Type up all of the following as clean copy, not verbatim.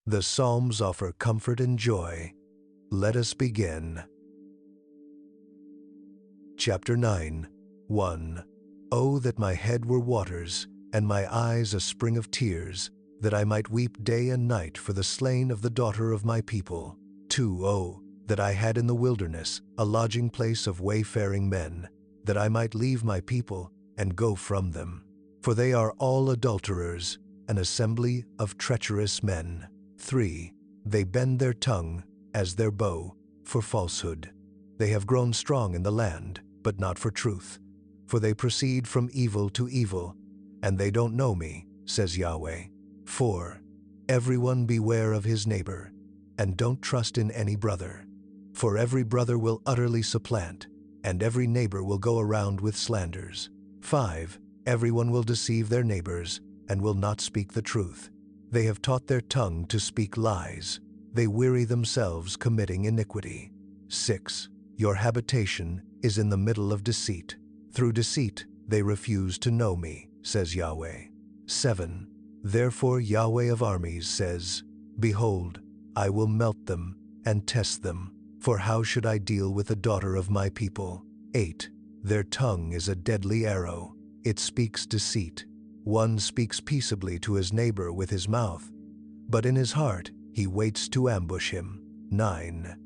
The Psalms offer comfort and joy. Let us begin. Chapter 9, 1. Oh, that my head were waters, and my eyes a spring of tears, that I might weep day and night for the slain of the daughter of my people. 2. Oh, that I had in the wilderness a lodging place of wayfaring men, that I might leave my people and go from them. For they are all adulterers, an assembly of treacherous men. 3. They bend their tongue as their bow for falsehood. They have grown strong in the land, but not for truth. For they proceed from evil to evil, and they don't know me, says Yahweh. 4. Everyone beware of his neighbor, and don't trust in any brother. For every brother will utterly supplant, and every neighbor will go around with slanders. 5. Everyone will deceive their neighbors, and will not speak the truth. They have taught their tongue to speak lies. They weary themselves committing iniquity. 6. Your habitation is in the middle of deceit. Through deceit they refuse to know me, says Yahweh. 7. Therefore Yahweh of armies says, Behold, I will melt them and test them, for how should I deal with the daughter of my people? 8. Their tongue is a deadly arrow. It speaks deceit. One speaks peaceably to his neighbor with his mouth, but in his heart he waits to ambush him. 9.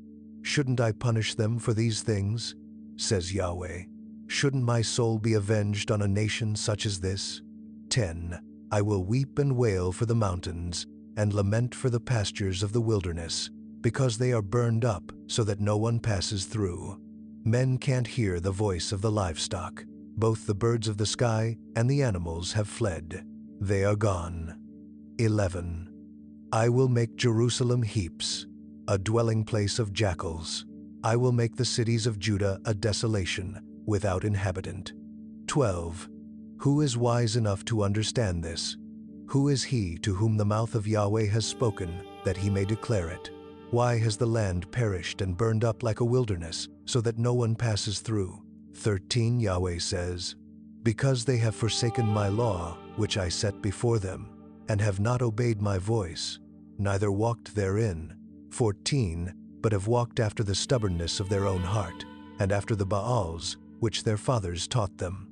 Shouldn't I punish them for these things? Says Yahweh. Shouldn't my soul be avenged on a nation such as this? 10. I will weep and wail for the mountains, and lament for the pastures of the wilderness, because they are burned up so that no one passes through. Men can't hear the voice of the livestock. Both the birds of the sky and the animals have fled. They are gone. 11. I will make Jerusalem heaps, a dwelling place of jackals. I will make the cities of Judah a desolation, without inhabitant. 12. Who is wise enough to understand this? Who is he to whom the mouth of Yahweh has spoken, that he may declare it? Why has the land perished and burned up like a wilderness, so that no one passes through? 13. Yahweh says, Because they have forsaken my law, which I set before them, and have not obeyed my voice, neither walked therein. 14. But have walked after the stubbornness of their own heart, and after the Baals, which their fathers taught them.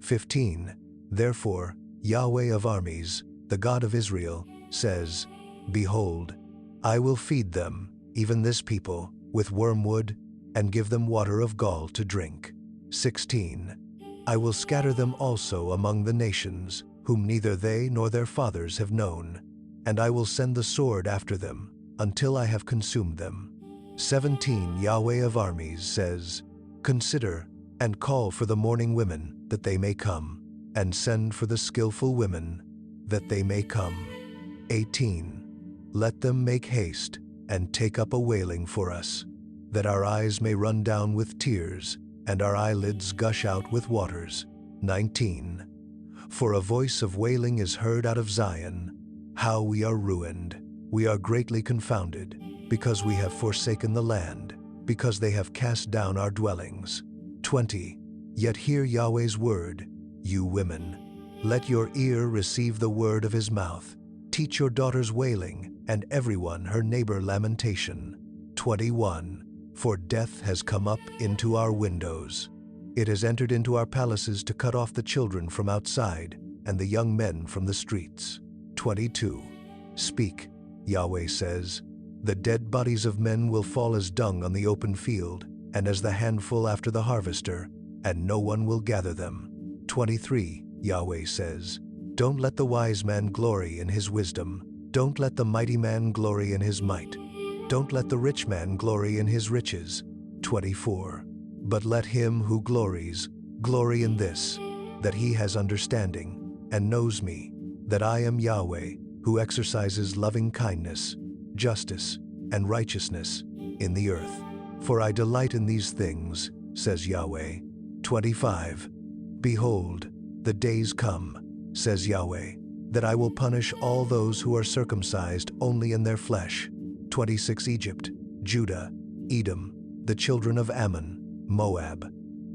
15. Therefore, Yahweh of armies, the God of Israel, says, Behold, I will feed them, even this people, with wormwood, and give them water of gall to drink. 16. I will scatter them also among the nations, whom neither they nor their fathers have known, and I will send the sword after them, until I have consumed them. 17. Yahweh of armies says, Consider and call for the mourning women, that they may come, and send for the skillful women, that they may come. 18. Let them make haste, and take up a wailing for us, that our eyes may run down with tears, and our eyelids gush out with waters. 19. For a voice of wailing is heard out of Zion. How we are ruined! We are greatly confounded, because we have forsaken the land, because they have cast down our dwellings. 20. Yet hear Yahweh's word, you women. Let your ear receive the word of his mouth. Teach your daughters wailing, and everyone her neighbor lamentation. 21. For death has come up into our windows. It has entered into our palaces to cut off the children from outside, and the young men from the streets. 22. Speak, Yahweh says. The dead bodies of men will fall as dung on the open field, and as the handful after the harvester, and no one will gather them. 23. Yahweh says, Don't let the wise man glory in his wisdom. Don't let the mighty man glory in his might. Don't let the rich man glory in his riches. 24. But let him who glories glory in this, that he has understanding, and knows me, that I am Yahweh, who exercises loving kindness, justice, and righteousness in the earth. For I delight in these things, says Yahweh. 25. Behold, the days come, says Yahweh, that I will punish all those who are circumcised only in their flesh. 26. Egypt, Judah, Edom, the children of Ammon, Moab,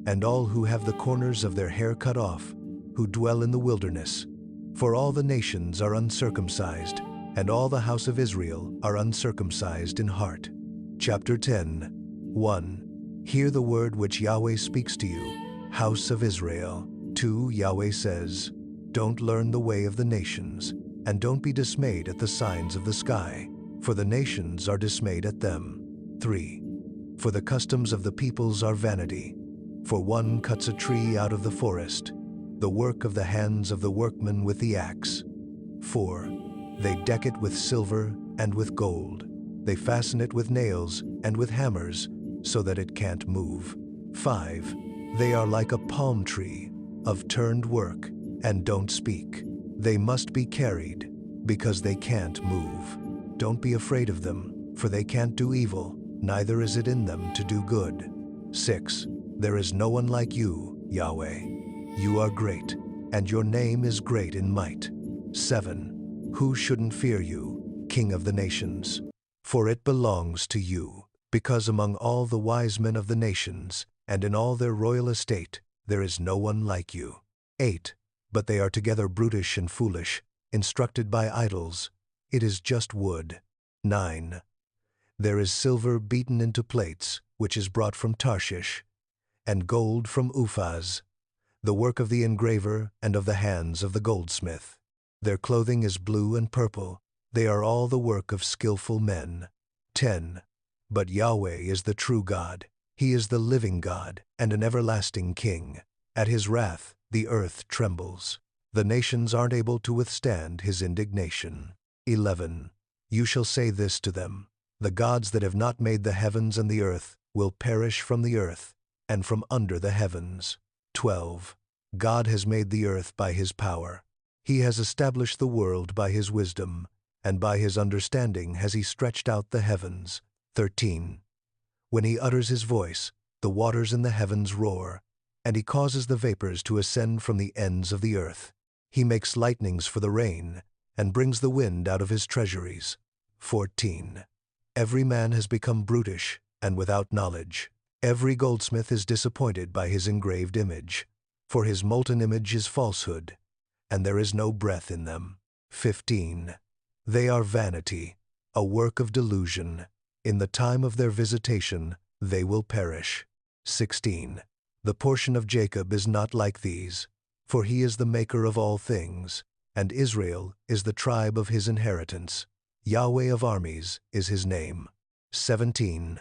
and all who have the corners of their hair cut off, who dwell in the wilderness. For all the nations are uncircumcised, and all the house of Israel are uncircumcised in heart. Chapter 10, 1. Hear the word which Yahweh speaks to you, house of Israel. 2. Yahweh says, don't learn the way of the nations, and don't be dismayed at the signs of the sky, for the nations are dismayed at them. 3. For the customs of the peoples are vanity. For one cuts a tree out of the forest, the work of the hands of the workman with the axe. 4. They deck it with silver and with gold. They fasten it with nails and with hammers, so that it can't move. 5. They are like a palm tree, of turned work, and don't speak. They must be carried, because they can't move. Don't be afraid of them, for they can't do evil, neither is it in them to do good. 6. There is no one like you, Yahweh. You are great, and your name is great in might. 7. Who shouldn't fear you, King of the nations? For it belongs to you, because among all the wise men of the nations, and in all their royal estate, there is no one like you. 8. But they are together brutish and foolish, instructed by idols. It is just wood. 9. There is silver beaten into plates, which is brought from Tarshish, and gold from Uphaz, the work of the engraver and of the hands of the goldsmith. Their clothing is blue and purple. They are all the work of skillful men. 10. But Yahweh is the true God. He is the living God and an everlasting King. At his wrath, the earth trembles. The nations aren't able to withstand his indignation. 11. You shall say this to them: the gods that have not made the heavens and the earth will perish from the earth and from under the heavens. 12. God has made the earth by his power. He has established the world by his wisdom, and by his understanding has he stretched out the heavens. 13. When he utters his voice, the waters in the heavens roar, and he causes the vapors to ascend from the ends of the earth. He makes lightnings for the rain, and brings the wind out of his treasuries. 14. Every man has become brutish and without knowledge. Every goldsmith is disappointed by his engraved image, for his molten image is falsehood, and there is no breath in them. 15. They are vanity, a work of delusion. In the time of their visitation, they will perish. 16. The portion of Jacob is not like these, for he is the maker of all things, and Israel is the tribe of his inheritance. Yahweh of armies is his name. 17.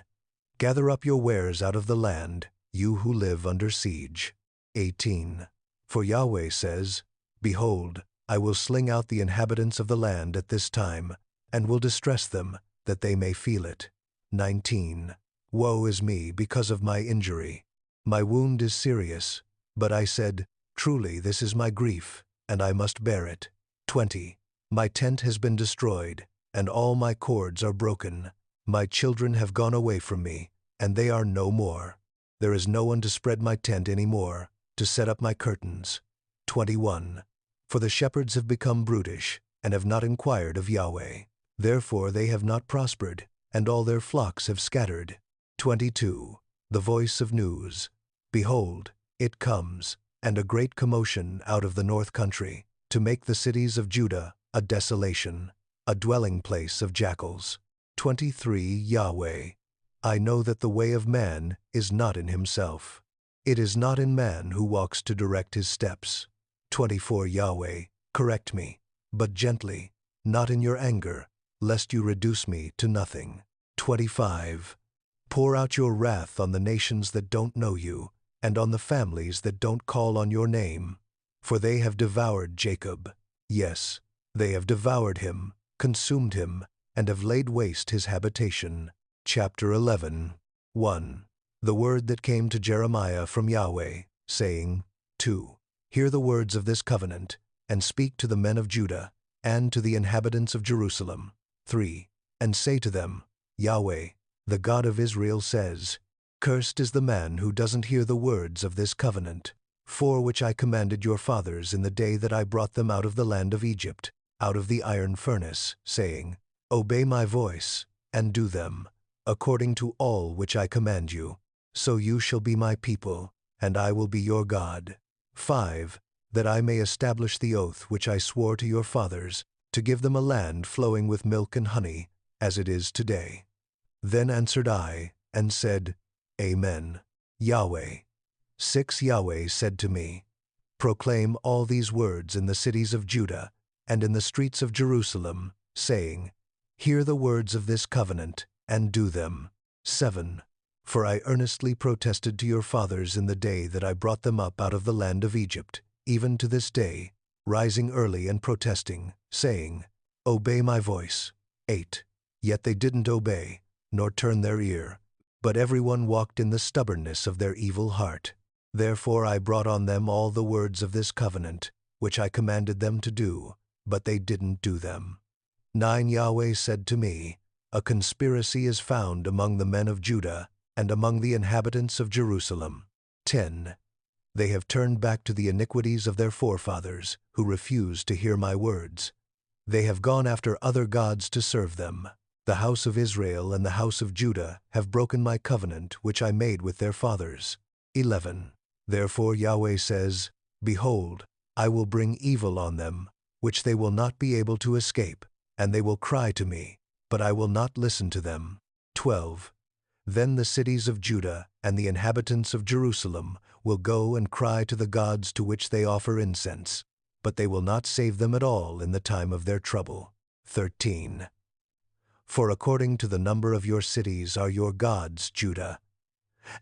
Gather up your wares out of the land, you who live under siege. 18. For Yahweh says, behold, I will sling out the inhabitants of the land at this time, and will distress them, that they may feel it. 19. Woe is me because of my injury. My wound is serious, but I said, truly this is my grief, and I must bear it. 20. My tent has been destroyed, and all my cords are broken. My children have gone away from me, and they are no more. There is no one to spread my tent any more, to set up my curtains. 21. For the shepherds have become brutish, and have not inquired of Yahweh. Therefore they have not prospered, and all their flocks have scattered. 22. The voice of news. Behold, it comes, and a great commotion out of the north country, to make the cities of Judah a desolation, a dwelling place of jackals. 23. Yahweh. I know that the way of man is not in himself. It is not in man who walks to direct his steps. 24. Yahweh, correct me, but gently, not in your anger, lest you reduce me to nothing. 25. Pour out your wrath on the nations that don't know you, and on the families that don't call on your name. For they have devoured Jacob. Yes, they have devoured him, consumed him, and have laid waste his habitation. Chapter 11. 1. The word that came to Jeremiah from Yahweh, saying, 2. Hear the words of this covenant, and speak to the men of Judah, and to the inhabitants of Jerusalem. 3. And say to them, Yahweh, the God of Israel says, cursed is the man who doesn't hear the words of this covenant, for which I commanded your fathers in the day that I brought them out of the land of Egypt, out of the iron furnace, saying, obey my voice, and do them, according to all which I command you. So you shall be my people, and I will be your God. 5. That I may establish the oath which I swore to your fathers, to give them a land flowing with milk and honey, as it is today. Then answered I, and said, Amen, Yahweh. 6 Yahweh said to me, Proclaim all these words in the cities of Judah and in the streets of Jerusalem, saying, Hear the words of this covenant, and do them. 7 For I earnestly protested to your fathers in the day that I brought them up out of the land of Egypt, even to this day, rising early and protesting, saying, Obey my voice. 8 Yet they didn't obey, nor turn their ear, but everyone walked in the stubbornness of their evil heart. Therefore I brought on them all the words of this covenant, which I commanded them to do, but they didn't do them. 9 Yahweh said to me, A conspiracy is found among the men of Judah and among the inhabitants of Jerusalem. 10 They have turned back to the iniquities of their forefathers, who refused to hear my words. They have gone after other gods to serve them. The house of Israel and the house of Judah have broken my covenant which I made with their fathers. 11 Therefore Yahweh says, Behold, I will bring evil on them, which they will not be able to escape, and they will cry to me, but I will not listen to them. 12 Then the cities of Judah and the inhabitants of Jerusalem will go and cry to the gods to which they offer incense, but they will not save them at all in the time of their trouble. 13 For according to the number of your cities are your gods, Judah,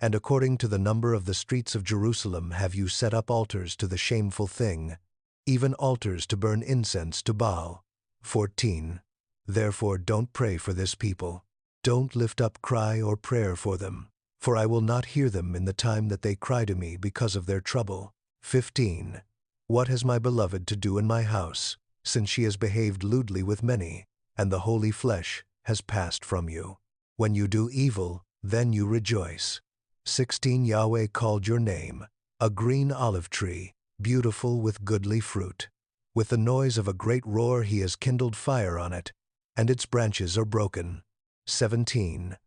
and according to the number of the streets of Jerusalem have you set up altars to the shameful thing, even altars to burn incense to Baal. 14 Therefore don't pray for this people. Don't lift up cry or prayer for them, for I will not hear them in the time that they cry to me because of their trouble. 15 What has my beloved to do in my house, since she has behaved lewdly with many, and the holy flesh has passed from you? When you do evil, then you rejoice. 16 Yahweh called your name, a green olive tree, beautiful with goodly fruit. With the noise of a great roar he has kindled fire on it, and its branches are broken. 17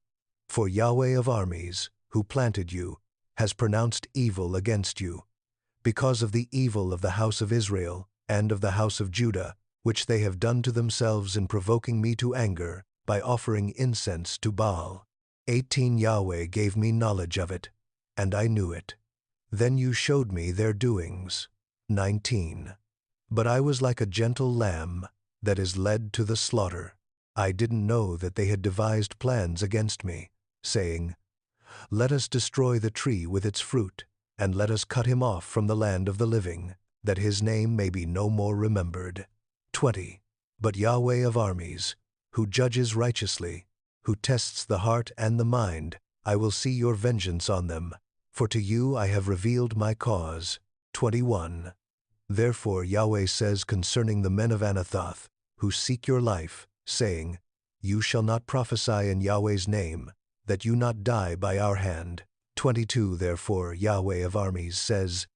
For Yahweh of armies, who planted you, has pronounced evil against you, because of the evil of the house of Israel and of the house of Judah, which they have done to themselves in provoking me to anger by offering incense to Baal. 18 Yahweh gave me knowledge of it, and I knew it. Then you showed me their doings. 19 But I was like a gentle lamb that is led to the slaughter. I didn't know that they had devised plans against me, saying, Let us destroy the tree with its fruit, and let us cut him off from the land of the living, that his name may be no more remembered. 20 But Yahweh of armies, who judges righteously, who tests the heart and the mind, I will see your vengeance on them, for to you I have revealed my cause. 21 Therefore Yahweh says concerning the men of Anathoth, who seek your life, saying, You shall not prophesy in Yahweh's name, that you not die by our hand. 22 Therefore Yahweh of armies says,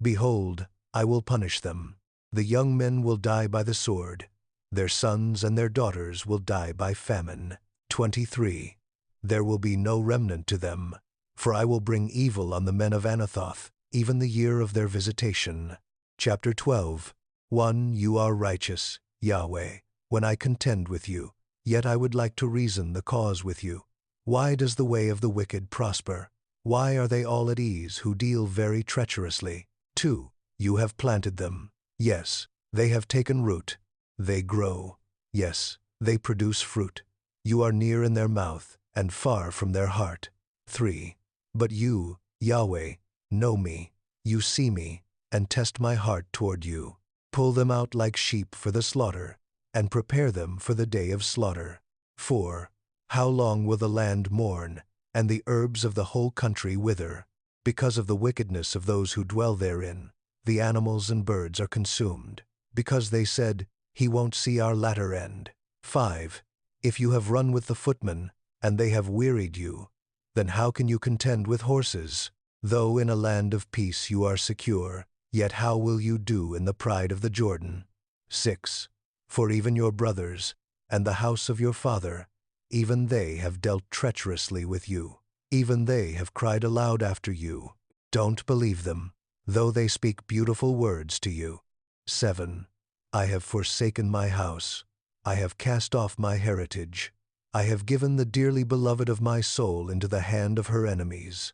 Behold, I will punish them. The young men will die by the sword. Their sons and their daughters will die by famine. 23 There will be no remnant to them, for I will bring evil on the men of Anathoth, even the year of their visitation. Chapter 12 1 You are righteous, Yahweh, when I contend with you, yet I would like to reason the cause with you. Why does the way of the wicked prosper? Why are they all at ease who deal very treacherously? 2 You have planted them. Yes, they have taken root. They grow. Yes, they produce fruit. You are near in their mouth and far from their heart. 3 But you, Yahweh, know me. You see me, and test my heart toward you. Pull them out like sheep for the slaughter, and prepare them for the day of slaughter. 4 How long will the land mourn, and the herbs of the whole country wither? Because of the wickedness of those who dwell therein, the animals and birds are consumed, because they said, He won't see our latter end. 5 If you have run with the footmen, and they have wearied you, then how can you contend with horses? Though in a land of peace you are secure, yet how will you do in the pride of the Jordan? 6 For even your brothers, and the house of your father, even they have dealt treacherously with you. Even they have cried aloud after you. Don't believe them, though they speak beautiful words to you. 7 I have forsaken my house. I have cast off my heritage. I have given the dearly beloved of my soul into the hand of her enemies.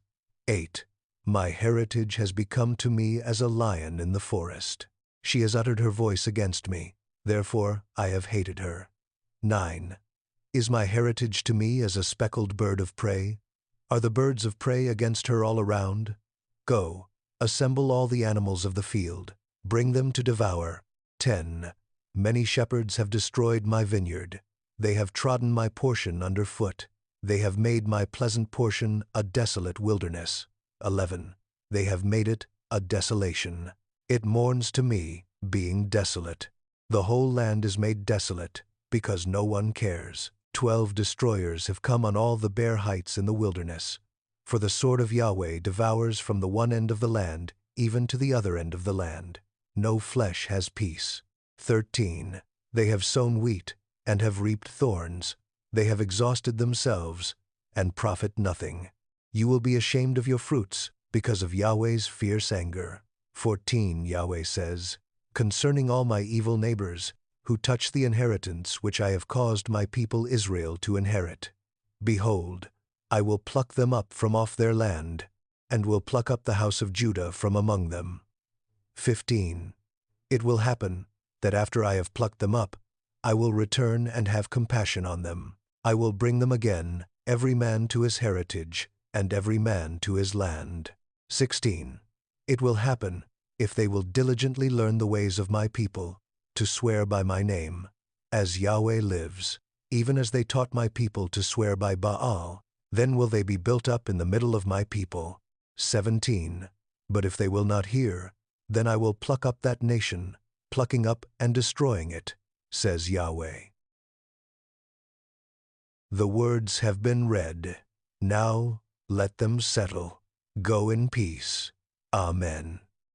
8. My heritage has become to me as a lion in the forest. She has uttered her voice against me. Therefore I have hated her. 9. Is my heritage to me as a speckled bird of prey? Are the birds of prey against her all around? Go, assemble all the animals of the field. Bring them to devour. 10. Many shepherds have destroyed my vineyard. They have trodden my portion under foot. They have made my pleasant portion a desolate wilderness. 11. They have made it a desolation. It mourns to me, being desolate. The whole land is made desolate, because no one cares. 12 destroyers have come on all the bare heights in the wilderness. For the sword of Yahweh devours from the one end of the land, even to the other end of the land. No flesh has peace. 13. They have sown wheat, and have reaped thorns. They have exhausted themselves, and profit nothing. You will be ashamed of your fruits, because of Yahweh's fierce anger. 14. Yahweh says, concerning all my evil neighbors, who touch the inheritance which I have caused my people Israel to inherit. Behold, I will pluck them up from off their land, and will pluck up the house of Judah from among them. 15. It will happen that after I have plucked them up, I will return and have compassion on them. I will bring them again, every man to his heritage, and every man to his land. 16. It will happen, if they will diligently learn the ways of my people, to swear by my name, as Yahweh lives, even as they taught my people to swear by Baal, then will they be built up in the middle of my people. 17. But if they will not hear, then I will pluck up that nation, plucking up and destroying it, says Yahweh. The words have been read. Now let them settle. Go in peace. Amen.